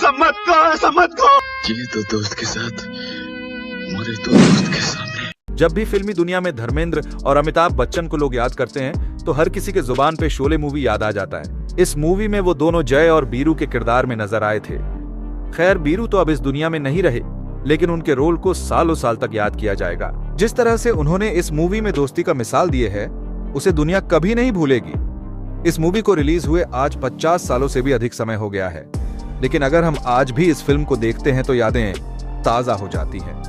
ऐसा मत कहो, ऐसा मत कहो। जिए तो दोस्त के साथ, मरे तो दोस्त के सामने। जब भी फिल्मी दुनिया में धर्मेंद्र और अमिताभ बच्चन को लोग याद करते हैं तो हर किसी के जुबान पे शोले मूवी याद आ जाता है। इस मूवी में वो दोनों जय और बीरू के किरदार में नजर आए थे। खैर, बीरू तो अब इस दुनिया में नहीं रहे, लेकिन उनके रोल को सालों साल तक याद किया जाएगा। जिस तरह से उन्होंने इस मूवी में दोस्ती का मिसाल दिए है, उसे दुनिया कभी नहीं भूलेगी। इस मूवी को रिलीज हुए आज 50 सालों से भी अधिक समय हो गया है, लेकिन अगर हम आज भी इस फिल्म को देखते हैं तो यादें ताजा हो जाती हैं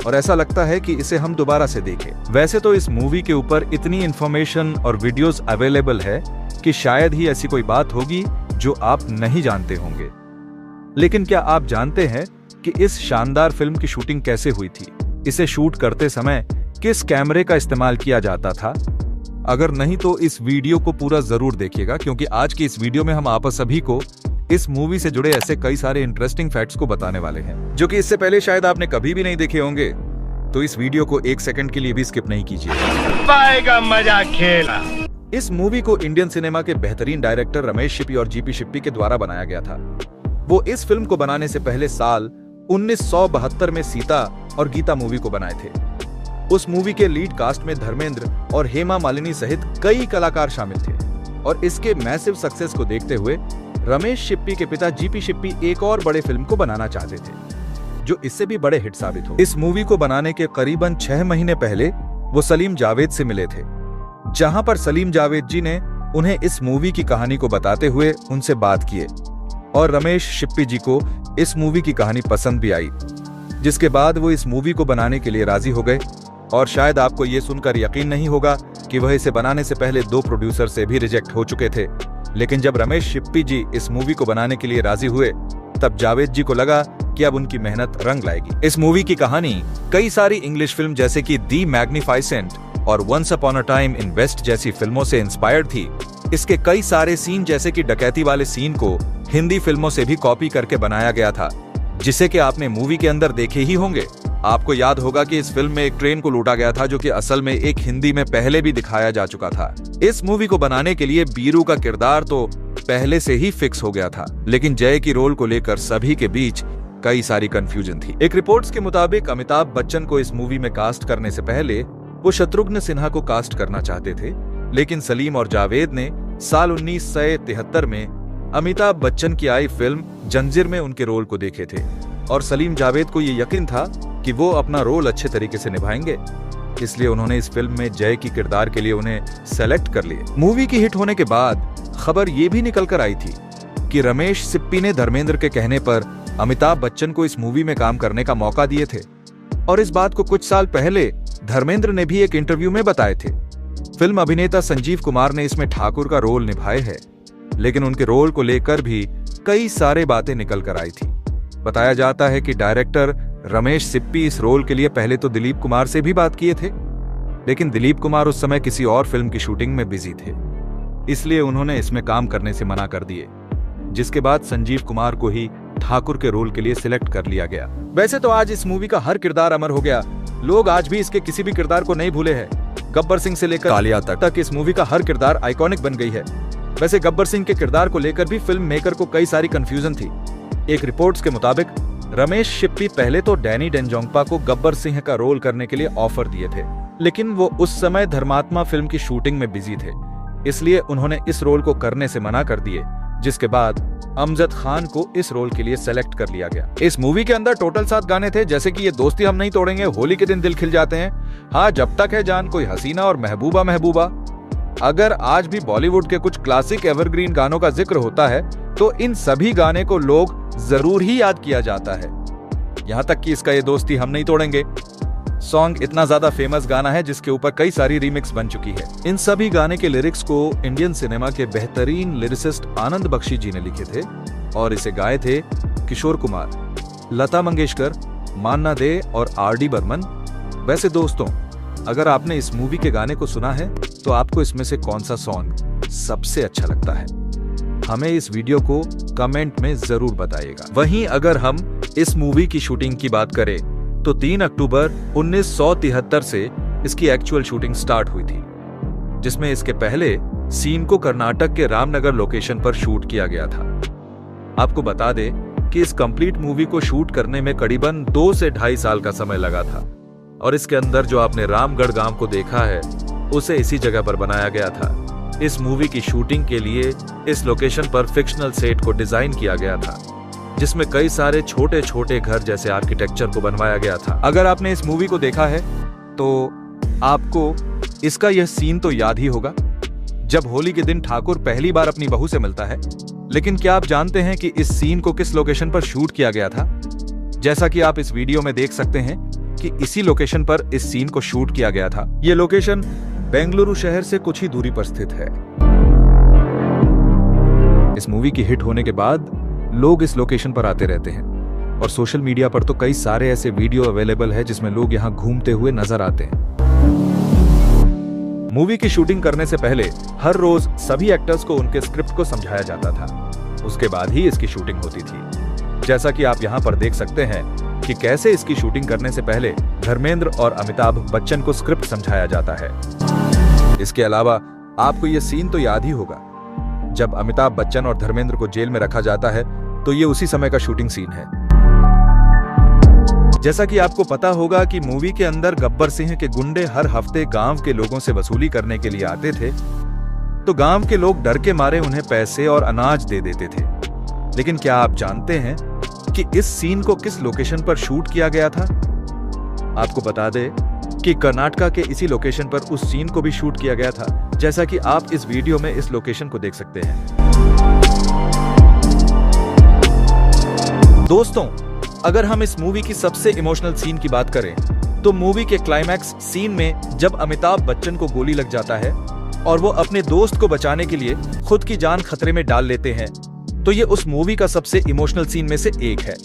और ऐसा लगता है कि इसे हम दोबारा से देखें। वैसे तो इस मूवी के ऊपर इतनी इंफॉर्मेशन और वीडियोस अवेलेबल है कि शायद ही ऐसी कोई बात होगी जो आप नहीं जानते होंगे। लेकिन क्या आप जानते हैं कि इस शानदार फिल्म की शूटिंग कैसे हुई थी? इसे शूट करते समय किस कैमरे का इस्तेमाल किया जाता था? अगर नहीं तो इस वीडियो को पूरा जरूर देखिएगा, क्योंकि आज की इस वीडियो में हम आप सभी को इस मूवी से जुड़े ऐसे कई सारे इंटरेस्टिंग फैक्ट्स को बताने वाले हैं, जो कि इससे पहले शायद आपने कभी भी नहीं देखे होंगे। तो इस वीडियो को एक सेकंड के लिए भी स्किप नहीं कीजिए। पाएगा मजा खेला। इस मूवी को इंडियन सिनेमा के बेहतरीन डायरेक्टर रमेश शिप्पी और जीपी शिप्पी के द्वारा बनाया गया था। वो इस फिल्म को बनाने से पहले साल 1972 में सीता और गीता मूवी को बनाए थे। उस मूवी के लीड कास्ट में धर्मेंद्र और हेमा मालिनी सहित कई कलाकार शामिल थे और इसके मैसिव सक्सेस को देखते हुए रमेश शिप्पी के पिता जीपी शिप्पी एक और बड़े फिल्म को बनाना चाहते थे, जो इससे भी बड़े हिट साबित हो। इस मूवी को बनाने के करीबन 6 महीने पहले वो सलीम जावेद से मिले थे, जहां पर सलीम जावेद जी ने उन्हें इस मूवी की कहानी को बताते हुए उनसे बात किए और रमेश शिप्पी जी को इस मूवी की कहानी पसंद भी आई, जिसके बाद वो इस मूवी को बनाने के लिए राजी हो गए। और शायद आपको ये सुनकर यकीन नहीं होगा कि वह इसे बनाने से पहले 2 प्रोड्यूसर से भी रिजेक्ट हो चुके थे, लेकिन जब रमेश शिप्पी जी इस मूवी को बनाने के लिए राजी हुए तब जावेद जी को लगा कि अब उनकी मेहनत रंग लाएगी। इस मूवी की कहानी कई सारी इंग्लिश फिल्म जैसे कि दी मैग्निफिसेंट और once upon a time in west जैसी फिल्मों से इंस्पायर्ड थी। इसके कई सारे सीन जैसे कि डकैती वाले सीन को हिंदी फिल्मों से भी कॉपी करके बनाया गया था, जिसे कि आपने मूवी के अंदर देखे ही होंगे। आपको याद होगा कि इस फिल्म में एक ट्रेन को लूटा गया था, जो कि असल में एक हिंदी में पहले भी दिखाया जा चुका था। इस मूवी को बनाने के लिए बीरू का किरदार तो पहले से ही फिक्स हो गया था, लेकिन जय की रोल को लेकर सभी के बीच कई सारी कंफ्यूजन थी। एक रिपोर्ट्स के मुताबिक अमिताभ बच्चन को इस मूवी में कास्ट करने से पहले वो शत्रुघ्न सिन्हा को कास्ट करना चाहते थे, लेकिन सलीम और जावेद ने साल 1973 में अमिताभ बच्चन की आई फिल्म जंजीर में उनके रोल को देखे थे और सलीम जावेद को ये यकीन था कि वो अपना रोल अच्छे तरीके से निभाएंगे, इसलिए उन्होंने इस फिल्म में जय की किरदार के लिए उन्हें सेलेक्ट कर लिया। मूवी की हिट होने के बाद खबर ये भी निकल कर आई थी कि रमेश सिप्पी ने धर्मेंद्र के कहने पर अमिताभ बच्चन को इस मूवी में काम करने का मौका दिए थे और इस बात को कुछ साल पहले धर्मेंद्र ने भी एक इंटरव्यू में बताए थे। फिल्म अभिनेता संजीव कुमार ने इसमें ठाकुर का रोल निभाए है, लेकिन उनके रोल को लेकर भी कई सारे बातें निकल कर आई थी। बताया जाता है कि डायरेक्टर रमेश सिप्पी इस रोल के लिए पहले तो दिलीप कुमार से भी बात किए थे, लेकिन दिलीप कुमार उस समय किसी और फिल्म की शूटिंग में बिजी थे, इसलिए उन्होंने इसमें काम करने से मना कर दिए, जिसके बाद संजीव कुमार को ही ठाकुर के रोल के लिए सिलेक्ट कर लिया गया। वैसे तो आज इस मूवी का हर किरदार अमर हो गया, लोग आज भी इसके किसी भी किरदार को नहीं भूले हैं। गब्बर सिंह से लेकर कालिया तक इस मूवी का हर किरदार आइकॉनिक बन गई है। वैसे गब्बर सिंह के किरदार को लेकर भी फिल्म मेकर को कई सारी कंफ्यूजन थी। एक रिपोर्ट्स के मुताबिक रमेश शिप्पी पहले तो डैनी डेंजोंगपा को गब्बर सिंह का रोल करने के लिए ऑफर दिए थे, लेकिन वो उस समय धर्मात्मा फिल्म की शूटिंग में बिजी थे, इसलिए उन्होंने इस रोल को करने से मना कर दिए, जिसके बाद अमजद खान को इस रोल के लिए सेलेक्ट कर लिया गया। इस मूवी के अंदर टोटल 7 गाने थे, जैसे कि ये दोस्ती हम नहीं तोड़ेंगे, होली के दिन दिल खिल जाते हैं, हाँ जब तक है जान, कोई हसीना और महबूबा महबूबा। अगर आज भी बॉलीवुड के कुछ क्लासिक एवरग्रीन गानों का जिक्र होता है तो इन सभी गाने को लोग जरूर ही याद किया जाता है, यहाँ तक कि इसका ये दोस्ती हम नहीं तोड़ेंगे सॉन्ग इतना ज्यादा फेमस गाना है जिसके ऊपर कई सारी रीमिक्स बन चुकी है। इन सभी गाने के लिरिक्स को इंडियन सिनेमा के बेहतरीन लिरिसिस्ट आनंद बख्शी जी ने लिखे थे और इसे गाए थे किशोर कुमार, लता मंगेशकर, मान्ना दे और आर.डी. बर्मन। वैसे दोस्तों, अगर आपने इस मूवी के गाने को सुना है तो आपको इसमें से कौन सा सॉन्ग सबसे अच्छा लगता है, हमें इस वीडियो को कमेंट में जरूर बताइएगा। वहीं अगर हम इस मूवी की शूटिंग की बात करें तो 3 अक्टूबर 1973 से इसकी एक्चुअल शूटिंग स्टार्ट हुई थी, जिसमें इसके पहले सीन को कर्नाटक के रामनगर लोकेशन पर शूट किया गया था। आपको बता दें कि इस कंप्लीट मूवी को शूट करने में करीबन 2 से 2.5 साल का समय लगा था और इसके अंदर जो आपने रामगढ़ गांव को देखा है उसे इसी जगह पर बनाया गया था। इस मूवी की शूटिंग के लिए इस लोकेशन पर फिक्शनल सेट को डिजाइन किया गया था जिसमें कई सारे छोटे छोटे घर जैसे आर्किटेक्चर को बनवाया गया था। अगर आपने इस मूवी को देखा है तो आपको इसका यह सीन तो याद ही होगा जब होली के दिन ठाकुर पहली बार अपनी बहू से मिलता है। लेकिन क्या आप जानते हैं कि इस सीन को किस लोकेशन पर शूट किया गया था? जैसा कि आप इस वीडियो में देख सकते हैं कि इसी लोकेशन पर इस सीन को शूट किया गया था। यह लोकेशन बेंगलुरु शहर से कुछ ही दूरी पर स्थित है। इस मूवी की हिट होने के बाद लोग इस लोकेशन पर आते रहते हैं और सोशल मीडिया पर तो कई सारे ऐसे वीडियो अवेलेबल है जिसमें लोग यहां घूमते हुए नजर आते हैं। मूवी की शूटिंग करने से पहले हर रोज सभी एक्टर्स को उनके स्क्रिप्ट को समझाया जाता था। उसके बाद ही इसकी शूटिंग होती थी। जैसा कि आप यहां पर देख सकते हैं कि कैसे इसकी शूटिंग करने से पहले धर्मेंद्र और अमिताभ बच्चन को स्क्रिप्ट समझाया जाता है। इसके अलावा आपको यह सीन तो याद ही होगा जब अमिताभ बच्चन और धर्मेंद्र को जेल में रखा जाता है, तो ये उसी समय का शूटिंग सीन है। जैसा कि आपको पता होगा कि मूवी के अंदर गब्बर सिंह के गुंडे हर हफ्ते गांव के लोगों से वसूली करने के लिए आते थे, तो गांव के लोग डर के मारे उन्हें पैसे और अनाज दे देते थे। लेकिन क्या आप जानते हैं कि इस सीन को किस लोकेशन पर शूट किया गया था? आपको बता दें कि कर्नाटका के इसी लोकेशन पर उस सीन को भी शूट किया गया था, जैसा कि आप इस वीडियो में इस लोकेशन को देख सकते हैं। दोस्तों, अगर हम इस मूवी की सबसे इमोशनल सीन की बात करें तो मूवी के क्लाइमैक्स सीन में जब अमिताभ बच्चन को गोली लग जाता है और वो अपने दोस्त को बचाने के लिए खुद की जान खतरे में डाल लेते हैं, तो ये उस मूवी का सबसे इमोशनल सीन में से एक है।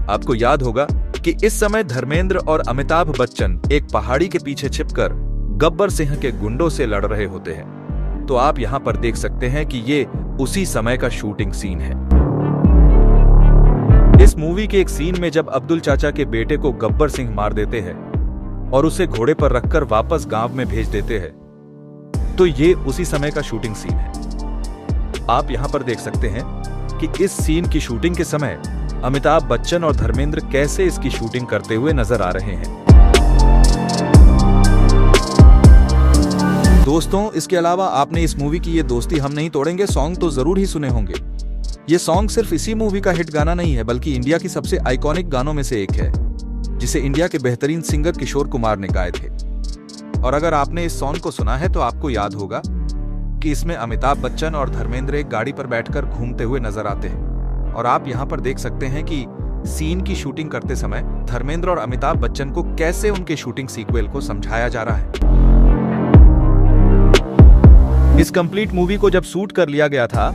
आपको याद होगा कि इस समय धर्मेंद्र और अमिताभ बच्चन एक पहाड़ी के पीछे छिपकर गब्बर सिंह के गुंडों से लड़ रहे होते हैं। तो आप यहाँ पर देख सकते हैं कि ये उसी समय का शूटिंग सीन है। इस मूवी के एक सीन में जब अब्दुल चाचा के बेटे को गब्बर सिंह मार देते हैं और उसे घोड़े पर रखकर वापस गांव में भेज देते हैं, तो ये उसी समय का शूटिंग सीन है। आप यहां पर देख सकते हैं कि इस सीन की शूटिंग के समय अमिताभ बच्चन और धर्मेंद्र कैसे इसकी शूटिंग करते हुए नजर आ रहे हैं। दोस्तों, इसके अलावा आपने इस मूवी की ये दोस्ती हम नहीं तोड़ेंगे सॉन्ग तो जरूर ही सुने होंगे। ये सॉन्ग सिर्फ इसी मूवी का हिट गाना नहीं है, बल्कि इंडिया की सबसे आइकॉनिक गानों में से एक है, जिसे इंडिया के बेहतरीन सिंगर किशोर कुमार ने गाए थे। और अगर आपने इस सॉन्ग को सुना है तो आपको याद होगा कि इसमें अमिताभ बच्चन और धर्मेंद्र एक गाड़ी पर बैठकर घूमते हुए नजर आते हैं। और आप यहाँ पर देख सकते हैं कि सीन की शूटिंग करते समय धर्मेंद्र और अमिताभ बच्चन को कैसे उनके शूटिंग सीक्वेल को समझाया जा रहा है। इस कंप्लीट मूवी को जब शूट कर लिया गया था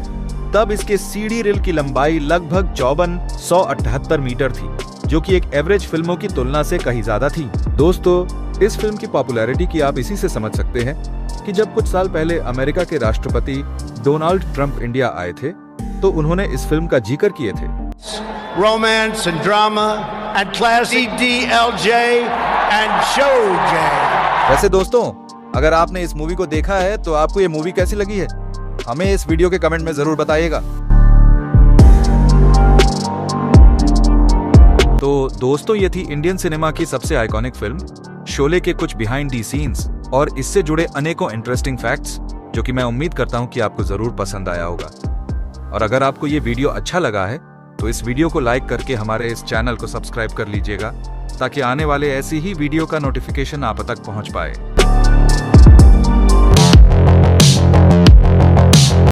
तब इसके सीडी रील की लंबाई लगभग 5478 मीटर थी, जो कि एक एवरेज फिल्मों की तुलना से कहीं ज्यादा थी। दोस्तों, इस फिल्म की पॉपुलैरिटी की आप इसी से समझ सकते हैं कि जब कुछ साल पहले अमेरिका के राष्ट्रपति डोनाल्ड ट्रंप इंडिया आए थे तो उन्होंने इस फिल्म का जिक्र किए थे। Romance and drama and classy DLJ and Showj. वैसे दोस्तों, अगर आपने इस मूवी को देखा है तो आपको ये मूवी कैसी लगी है, हमें इस वीडियो के कमेंट में जरूर बताइएगा। तो दोस्तों, ये थी इंडियन सिनेमा की सबसे आइकॉनिक फिल्म शोले के कुछ बिहाइंड दी सीन्स और इससे जुड़े अनेकों इंटरेस्टिंग फैक्ट्स, जो कि मैं उम्मीद करता हूं कि आपको जरूर पसंद आया होगा। और अगर आपको ये वीडियो अच्छा लगा है तो इस वीडियो को लाइक करके हमारे इस चैनल को सब्सक्राइब कर लीजिएगा, ताकि आने वाले ऐसी ही वीडियो का नोटिफिकेशन आप तक पहुंच पाए।